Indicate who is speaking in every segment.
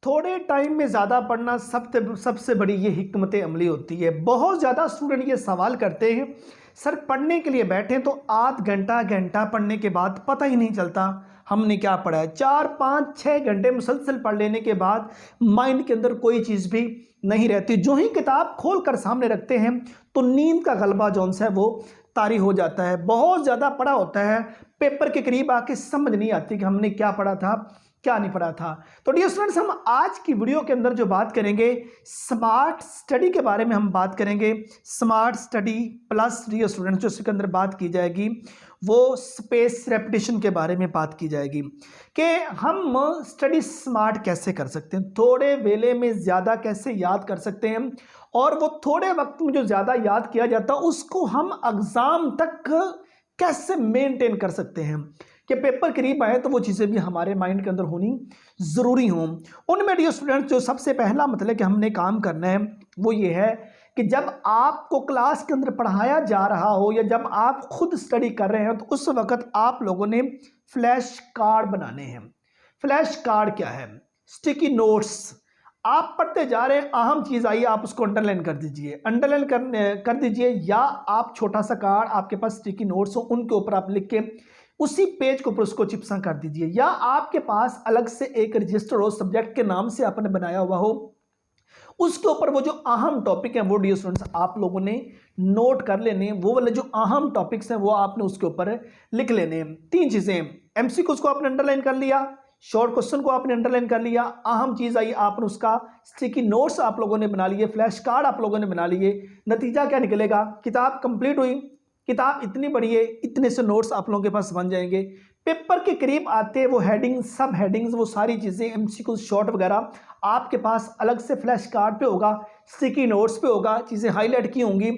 Speaker 1: थोड़े टाइम में ज़्यादा पढ़ना सबसे बड़ी ये हिकमत अमली होती है। बहुत ज़्यादा स्टूडेंट ये सवाल करते हैं, सर पढ़ने के लिए बैठे तो आध घंटा घंटा पढ़ने के बाद पता ही नहीं चलता हमने क्या पढ़ा है। 4-5-6 घंटे मुसलसल पढ़ लेने के बाद माइंड के अंदर कोई चीज़ भी नहीं रहती। जो ही किताब खोल कर सामने रखते हैं तो नींद का गलबा जौन सा है वो तारी हो जाता है। बहुत ज़्यादा पढ़ा होता है, पेपर के करीब आके समझ नहीं आती कि हमने क्या पढ़ा था क्या नहीं पढ़ा था। तो डियर स्टूडेंट्स, हम आज की वीडियो के अंदर जो बात करेंगे स्मार्ट स्टडी के बारे में हम बात करेंगे। Smart study plus dear students जो इसके अंदर बात की जाएगी वो स्पेस रेपिटेशन के बारे में बात की जाएगी कि हम स्टडी स्मार्ट कैसे कर सकते हैं, थोड़े वेले में ज़्यादा कैसे याद कर सकते हैं, और वो थोड़े वक्त में जो ज़्यादा याद किया जाता है उसको हम एग्ज़ाम तक कैसे मेंटेन कर सकते हैं कि पेपर करीब आए तो वो चीज़ें भी हमारे माइंड के अंदर होनी ज़रूरी हों। उनमें डियर स्टूडेंट्स जो सबसे पहला मतलब कि हमने काम करना है वो ये है कि जब आपको क्लास के अंदर पढ़ाया जा रहा हो या जब आप खुद स्टडी कर रहे हैं तो उस वक्त आप लोगों ने फ्लैश कार्ड बनाने हैं। फ्लैश कार्ड क्या है? Sticky notes. आप पढ़ते जा रहे हैं, अहम चीज़ आई, आप उसको अंडरलाइन कर दीजिए, अंडरलाइन कर दीजिए, या आप छोटा सा कार्ड आपके पास स्टिकी नोट्स हो उनके ऊपर आप लिख के उसी पेज के ऊपर उसको चिपसा कर दीजिए, या आपके पास अलग से एक रजिस्टर हो सब्जेक्ट के नाम से आपने बनाया हुआ हो, उसके ऊपर वो जो अहम टॉपिक है वो डियर स्टूडेंट्स आप लोगों ने नोट कर लेने। वो वाले जो अहम टॉपिक्स हैं वो आपने उसके ऊपर लिख लेने। 3 चीज़ें, एमसीक्यूज को आपने अंडरलाइन कर लिया, शॉर्ट क्वेश्चन को आपने अंडरलाइन कर लिया, अहम चीज़ आई आपने उसका स्टिकी नोट्स आप लोगों ने बना लिए, फ्लैश कार्ड आप लोगों ने बना लिए। नतीजा क्या निकलेगा? किताब कंप्लीट हुई, किताब इतनी बड़ी है, इतने से नोट्स आप लोगों के पास बन जाएंगे। पेपर के करीब आते वो हेडिंग सब हेडिंग्स वो सारी चीज़ें एमसीक्यू शॉर्ट वगैरह आपके पास अलग से फ्लैश कार्ड पे होगा, स्टिकी नोट्स पे होगा, चीज़ें हाईलाइट की होंगी।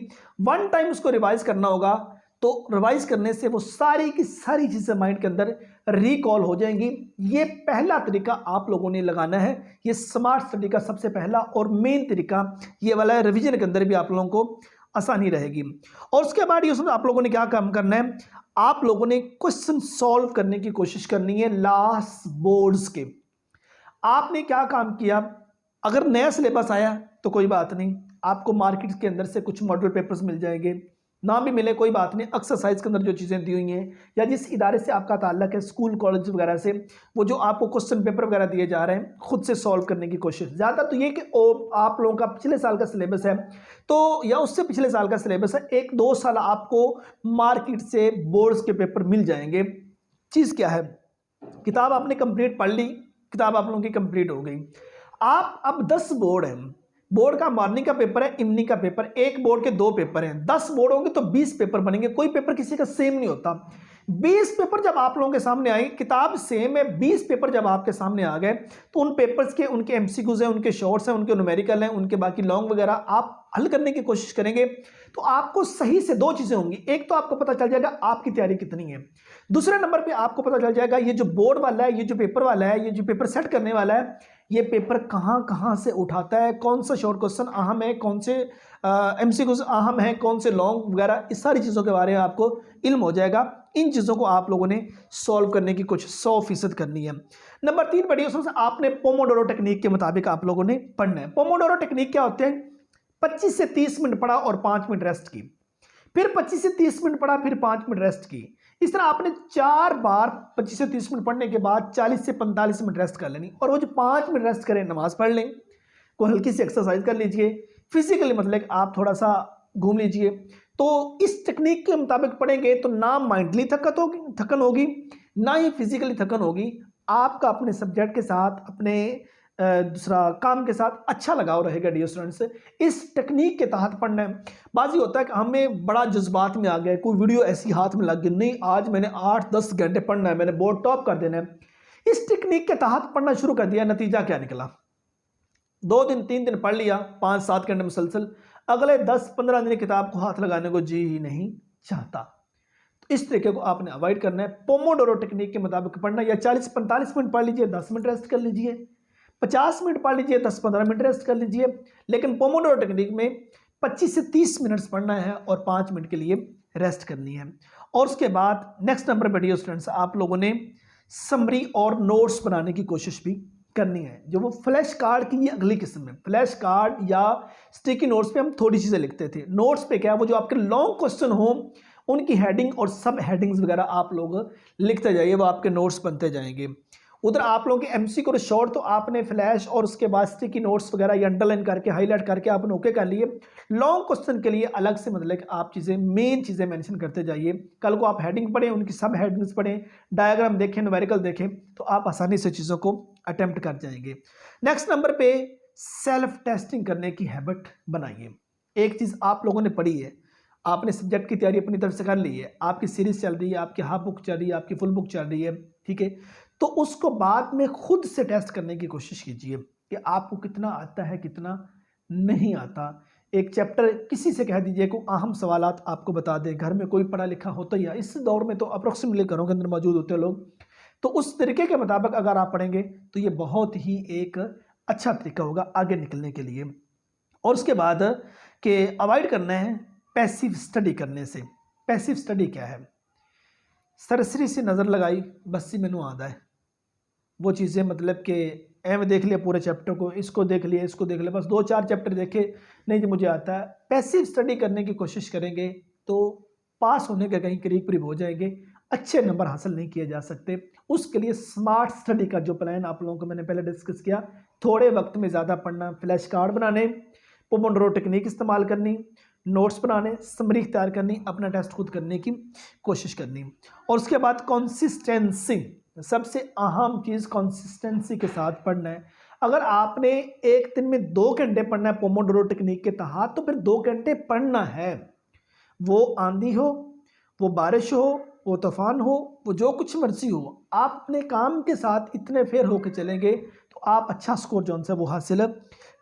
Speaker 1: 1 टाइम उसको रिवाइज करना होगा, तो रिवाइज करने से वो सारी की सारी चीज़ें माइंड के अंदर रिकॉल हो जाएंगी। ये पहला तरीका आप लोगों ने लगाना है। ये स्मार्ट स्टडी का सबसे पहला और मेन तरीका ये वाला है। रिविजन के अंदर भी आप लोगों को आसानी रहेगी। और उसके बाद ये आप लोगों ने क्या काम करना है, आप लोगों ने क्वेश्चन सॉल्व करने की कोशिश करनी है लास्ट बोर्ड्स के। आपने क्या काम किया, अगर नया सिलेबस आया तो कोई बात नहीं, आपको मार्केट के अंदर से कुछ मॉडल पेपर्स मिल जाएंगे, ना भी मिले कोई बात नहीं, एक्सरसाइज के अंदर जो चीज़ें दी हुई हैं या जिस इदारे से आपका ताल्लुक है, स्कूल कॉलेज वगैरह से, वो जो आपको क्वेश्चन पेपर वगैरह दिए जा रहे हैं खुद से सॉल्व करने की कोशिश। ज़्यादा तो ये कि आप लोगों का पिछले साल का सिलेबस है तो या उससे पिछले साल का सिलेबस है, 1-2 साल आपको मार्केट से बोर्ड्स के पेपर मिल जाएंगे। चीज़ क्या है, किताब आपने कंप्लीट पढ़ ली, किताब आप लोगों की कंप्लीट हो गई। आप अब 10 बोर्ड हैं, बोर्ड का मॉर्निंग का पेपर है, इवनिंग का पेपर, एक बोर्ड के 2 पेपर हैं, 10 बोर्ड होंगे तो 20 पेपर बनेंगे। कोई पेपर किसी का सेम नहीं होता। 20 पेपर जब आप लोगों के सामने आए, किताब सेम है, 20 पेपर जब आपके सामने आ गए तो उन पेपर्स के उनके एमसीक्यूज हैं, उनके शॉर्ट्स हैं, उनके न्यूमेरिकल हैं, उनके बाकी लॉन्ग वगैरह आप हल करने की कोशिश करेंगे तो आपको सही से 2 चीज़ें होंगी। एक तो आपको पता चल जाएगा आपकी तैयारी कितनी है, दूसरे नंबर पे आपको पता चल जाएगा ये जो बोर्ड वाला है, ये जो पेपर वाला है, ये जो पेपर सेट करने वाला है, ये पेपर कहाँ कहाँ से उठाता है, कौन सा शॉर्ट क्वेश्चन अहम है, कौन से एमसीक्यूज अहम है, कौन से लॉन्ग वगैरह, इस सारी चीज़ों के बारे में आपको इल्म हो जाएगा। इन चीज़ों को आप लोगों ने सॉल्व करने की कोशिश 100% करनी है। नंबर 3 बढ़िया उसमें आपने पोमोडोरो टेक्निक के मुताबिक आप लोगों ने पढ़ना है। पोमोडोरो टेक्निक क्या होते हैं? 25 से 30 मिनट पढ़ा और 5 मिनट रेस्ट की, फिर 25 से 30 मिनट पढ़ा, फिर 5 मिनट रेस्ट की। इस तरह आपने 4 बार 25 से 30 मिनट पढ़ने के बाद 40 से 45 मिनट रेस्ट कर लेनी, और वो जो 5 मिनट रेस्ट करें नमाज पढ़ लें, कोई हल्की सी एक्सरसाइज कर लीजिए, फिजिकली मतलब आप थोड़ा सा घूम लीजिए। तो इस टेक्निक के मुताबिक पढ़ेंगे तो ना माइंडली थकन होगी, ना ही फिजिकली थकन होगी। आपका अपने सब्जेक्ट के साथ, अपने दूसरा काम के साथ अच्छा लगाव रहेगा डियर स्टूडेंट्स। इस टेक्निक के तहत पढ़ना है। बाजी होता है कि हमें बड़ा जज्बात में आ गया, कोई वीडियो ऐसी हाथ में लग गई, नहीं आज मैंने 8-10 घंटे पढ़ना है, मैंने बोर्ड टॉप कर देना है। इस टेक्निक के तहत पढ़ना शुरू कर दिया, नतीजा क्या निकला? 2 दिन 3 दिन पढ़ लिया, 5-7 घंटे मुसलसल, अगले 10-15 दिन किताब को हाथ लगाने को जी ही नहीं चाहता। तो इस तरीके को आपने अवॉइड करना है। पोमोडोरो टेक्निक के मुताबिक पढ़ना, या 40-45 मिनट पढ़ लीजिए, 10 मिनट रेस्ट कर लीजिए, 50 मिनट पढ़ लीजिए, 10-15 मिनट रेस्ट कर लीजिए। लेकिन पोमोडोरो टेक्निक में 25 से 30 मिनट्स पढ़ना है और 5 मिनट के लिए रेस्ट करनी है। और उसके बाद नेक्स्ट नंबर पर डियर स्टूडेंट्स आप लोगों ने समरी और नोट्स बनाने की कोशिश भी करनी है। जो वो फ्लैश कार्ड की ये अगली किस्म है। फ्लैश कार्ड या स्टिकी नोट्स पे हम थोड़ी चीज़ें लिखते थे, नोट्स पे क्या है, वो जो आपके लॉन्ग क्वेश्चन हो उनकी हेडिंग और सब हेडिंग्स वगैरह आप लोग लिखते जाइए, वो आपके नोट्स बनते जाएंगे। उधर आप लोगों के एमसीक्यू और शॉर्ट तो आपने फ्लैश और उसके बाद स्टिकी नोट्स वगैरह या अंडरलाइन करके हाईलाइट करके आपने ओके कर लिए। लॉन्ग क्वेश्चन के लिए अलग से मतलब कि आप चीज़ें मेन चीज़ें मेंशन करते जाइए। कल को आप हेडिंग पढ़ें, उनकी सब हेडिंग्स पढ़ें, डायग्राम देखें, न्यूमेरिकल देखें, तो आप आसानी से चीज़ों को अटेम्प्ट कर जाएंगे। नेक्स्ट नंबर पे सेल्फ टेस्टिंग करने की हैबिट बनाइए। एक चीज़ आप लोगों ने पढ़ी है, आपने सब्जेक्ट की तैयारी अपनी तरफ से कर ली है, आपकी सीरीज चल रही है, आपकी हाफ बुक चल रही है, आपकी फुल बुक चल रही है, ठीक है, तो उसको बाद में खुद से टेस्ट करने की कोशिश कीजिए कि आपको कितना आता है, कितना नहीं आता। एक चैप्टर किसी से कह दीजिए, कोई अहम सवालात आपको बता दे, घर में कोई पढ़ा लिखा होता ही है, इस दौर में तो अप्रोक्सीमेटली घरों के अंदर मौजूद होते हैं लोग, तो उस तरीके के मुताबिक अगर आप पढ़ेंगे तो ये बहुत ही एक अच्छा तरीका होगा आगे निकलने के लिए। और उसके बाद कि अवॉइड करना है पैसिव स्टडी करने से। पैसिव स्टडी क्या है? सरसरी से नज़र लगाई, बस ही मैनू आता है, वो चीज़ें मतलब कि एवं देख लिया पूरे चैप्टर को, इसको देख लिया, इसको देख लिया, बस 2-4 चैप्टर देखे, नहीं जी मुझे आता है। पैसिव स्टडी करने की कोशिश करेंगे तो पास होने के कहीं करीब करीब हो जाएंगे, अच्छे नंबर हासिल नहीं किए जा सकते। उसके लिए स्मार्ट स्टडी का जो प्लान आप लोगों को मैंने पहले डिस्कस किया, थोड़े वक्त में ज़्यादा पढ़ना, फ्लैश कार्ड बनाने, पोमोडोरो टेक्निक इस्तेमाल करनी, नोट्स बनाने, समरी तैयार करनी, अपना टेस्ट खुद करने की कोशिश करनी। और उसके बाद कंसिस्टेंसी, सबसे अहम चीज़ कंसिस्टेंसी के साथ पढ़ना है। अगर आपने एक दिन में 2 घंटे पढ़ना है पोमोडोरो टेक्निक के तहत, तो फिर 2 घंटे पढ़ना है। वो आंधी हो, वो बारिश हो, वो तूफान हो, वो जो कुछ मर्जी हो, आप अपने काम के साथ इतने फेर होकर चलेंगे तो आप अच्छा स्कोर जो है वो हासिल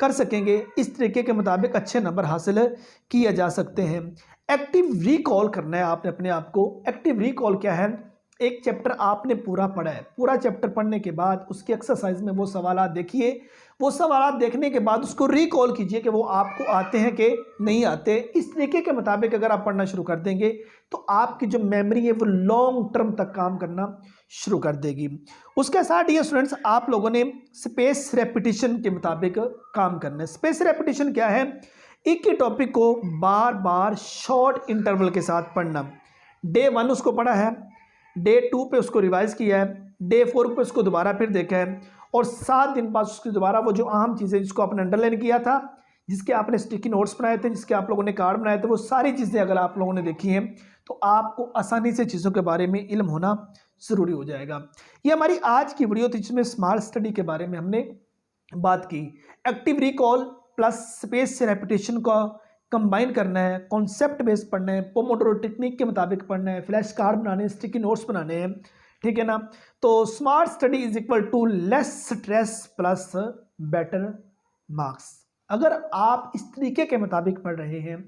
Speaker 1: कर सकेंगे। इस तरीके के मुताबिक अच्छे नंबर हासिल किए जा सकते हैं। एक्टिव रिकॉल करना है आपने अपने आप को। एक्टिव रिकॉल क्या है? एक चैप्टर आपने पूरा पढ़ा है, पूरा चैप्टर पढ़ने के बाद उसकी एक्सरसाइज में वो सवालात देखिए, वो सवालात देखने के बाद उसको रिकॉल कीजिए कि वो आपको आते हैं कि नहीं आते। इस तरीके के मुताबिक अगर आप पढ़ना शुरू कर देंगे तो आपकी जो मेमोरी है वो लॉन्ग टर्म तक काम करना शुरू कर देगी। उसके साथ ये स्टूडेंट्स आप लोगों ने स्पेस रेपिटेशन के मुताबिक काम करना है। स्पेस रेपिटेशन क्या है? एक ही टॉपिक को बार बार शॉर्ट इंटरवल के साथ पढ़ना। डे 1 उसको पढ़ा है, डे 2 पे उसको रिवाइज किया है, डे 4 पे उसको दोबारा फिर देखा है, और 7 दिन बाद उसकी दोबारा वो जो अहम चीज़ें जिसको आपने अंडरलाइन किया था, जिसके आपने स्टिकी नोट्स बनाए थे, जिसके आप लोगों ने कार्ड बनाए थे, वो सारी चीज़ें अगर आप लोगों ने देखी हैं तो आपको आसानी से चीज़ों के बारे में इल्म होना ज़रूरी हो जाएगा। ये हमारी आज की वीडियो थी जिसमें स्मार्ट स्टडी के बारे में हमने बात की। Active recall plus space repetition का कंबाइन करना है, कॉन्सेप्ट बेस्ड पढ़ना है, पोमोडोरो टेक्निक के मुताबिक पढ़ना है, फ्लैश कार्ड बनाने, स्टिकी नोट्स बनाने हैं, ठीक है ना। तो smart study is equal to less stress plus better marks. अगर आप इस तरीके के मुताबिक पढ़ रहे हैं,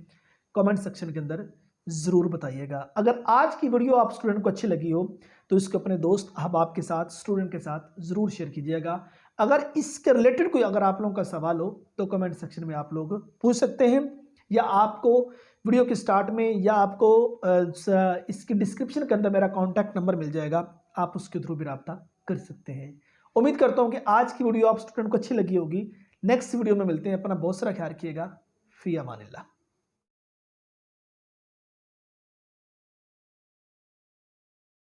Speaker 1: कमेंट सेक्शन के अंदर ज़रूर बताइएगा। अगर आज की वीडियो आप स्टूडेंट को अच्छी लगी हो तो इसको अपने दोस्त अहबाब के साथ, स्टूडेंट के साथ ज़रूर शेयर कीजिएगा। अगर इसके रिलेटेड कोई अगर आप लोगों का सवाल हो तो कमेंट सेक्शन में आप लोग पूछ सकते हैं, या आपको वीडियो के स्टार्ट में या आपको इसकी डिस्क्रिप्शन के अंदर मेरा कॉन्टैक्ट नंबर मिल जाएगा, आप उसके थ्रू भी रब्ता कर सकते हैं। उम्मीद करता हूँ कि आज की वीडियो आप स्टूडेंट को अच्छी लगी होगी। नेक्स्ट वीडियो में मिलते हैं। अपना बहुत सारा ख्याल रखिएगा। फी अमानिल्लाह।